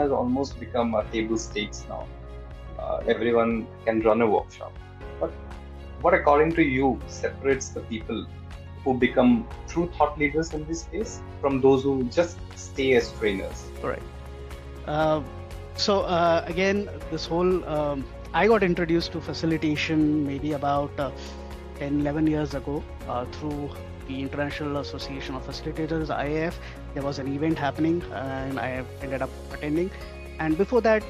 has almost become a table stakes now. Everyone can run a workshop. But what, according to you, separates the people who become true thought leaders in this space from those who just stay as trainers? Correct. Again, this whole I got introduced to facilitation maybe about 10, 11 years ago through the International Association of Facilitators, IAF. There was an event happening and I ended up attending. And before that,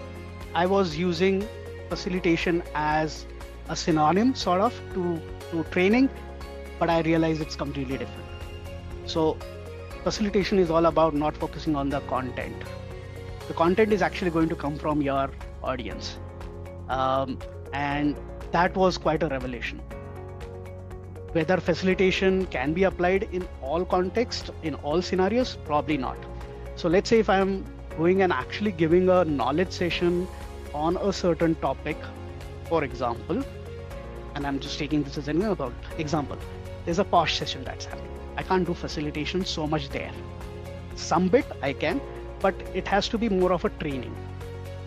I was using facilitation as a synonym sort of to training, but I realized it's completely different. So facilitation is all about not focusing on the content. The content is actually going to come from your audience. And that was quite a revelation. Whether facilitation can be applied in all contexts, in all scenarios, probably not. So let's say if I'm going and actually giving a knowledge session on a certain topic, for example, and I'm just taking this as an example, there's a POSH session that's happening. I can't do facilitation so much there. Some bit I can, but it has to be more of a training.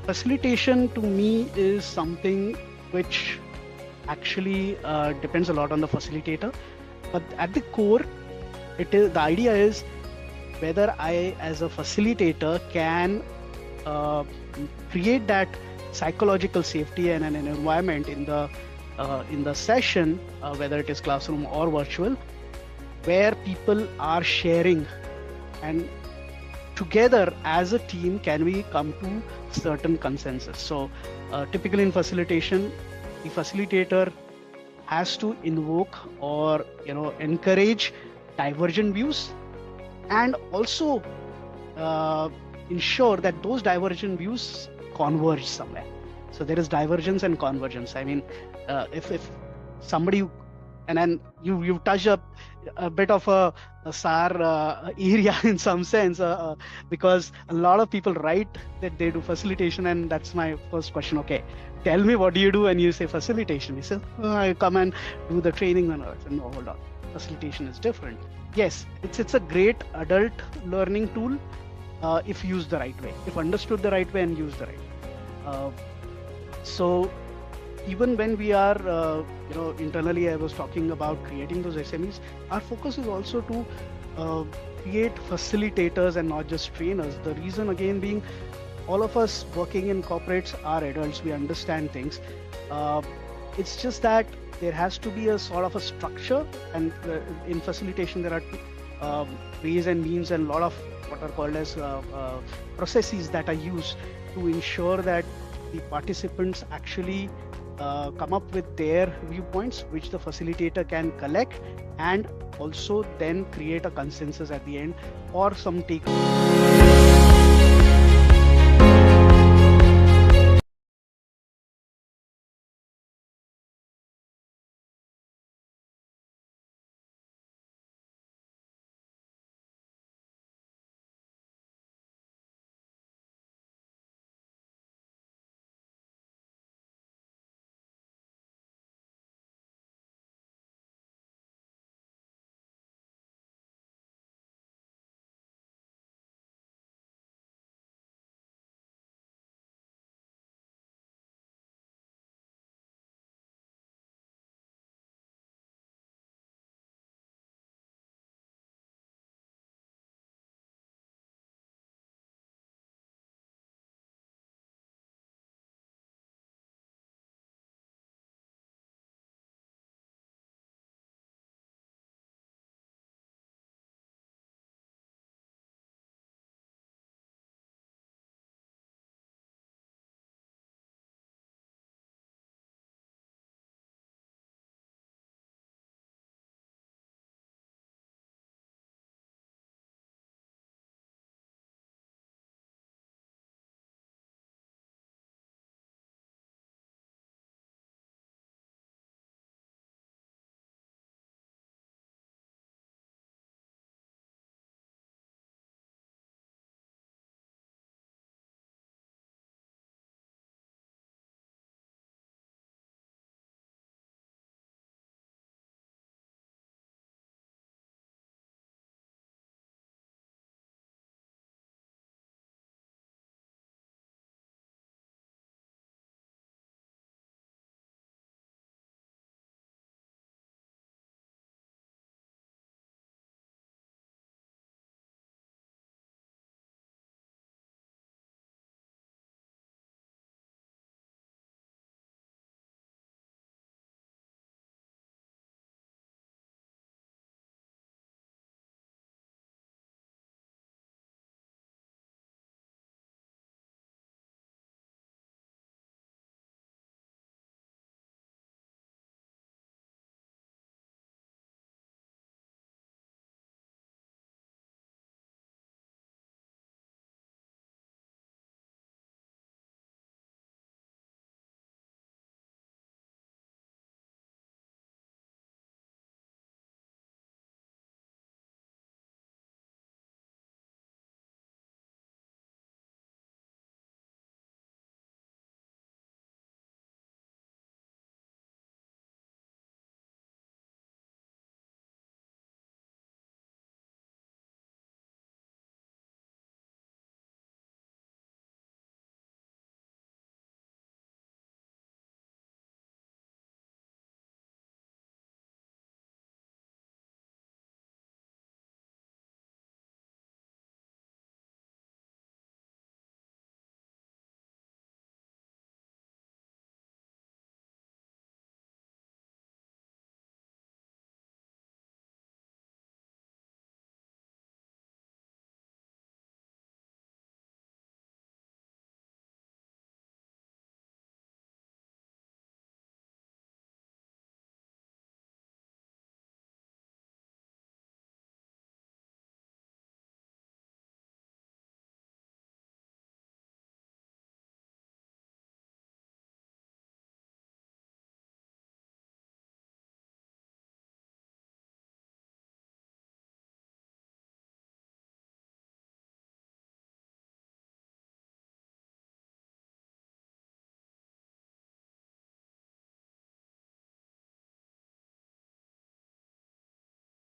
Facilitation to me is something which actually depends a lot on the facilitator, but at the core, the idea is whether I, as a facilitator, can create that psychological safety and an environment in the session, whether it is classroom or virtual, where people are sharing, and together as a team can we come to certain consensus. So typically in facilitation, the facilitator has to invoke or encourage divergent views, and also ensure that those divergent views converge somewhere. So there is divergence and convergence. I mean, if somebody, and then you touch up a bit of a SAR area in some sense, because a lot of people write that they do facilitation, and that's my first question. Okay, tell me, what do you do? And you say facilitation. You say, I come and do the training on earth. And no, hold on, facilitation is different. Yes, it's a great adult learning tool if used the right way, if understood the right way and used the right way. So even when we are, internally, I was talking about creating those SMEs, our focus is also to create facilitators and not just trainers. The reason again being, all of us working in corporates are adults, we understand things. It's just that there has to be a sort of a structure, and in facilitation there are ways and means and a lot of what are called as processes that are used to ensure that the participants actually come up with their viewpoints, which the facilitator can collect and also then create a consensus at the end or some take.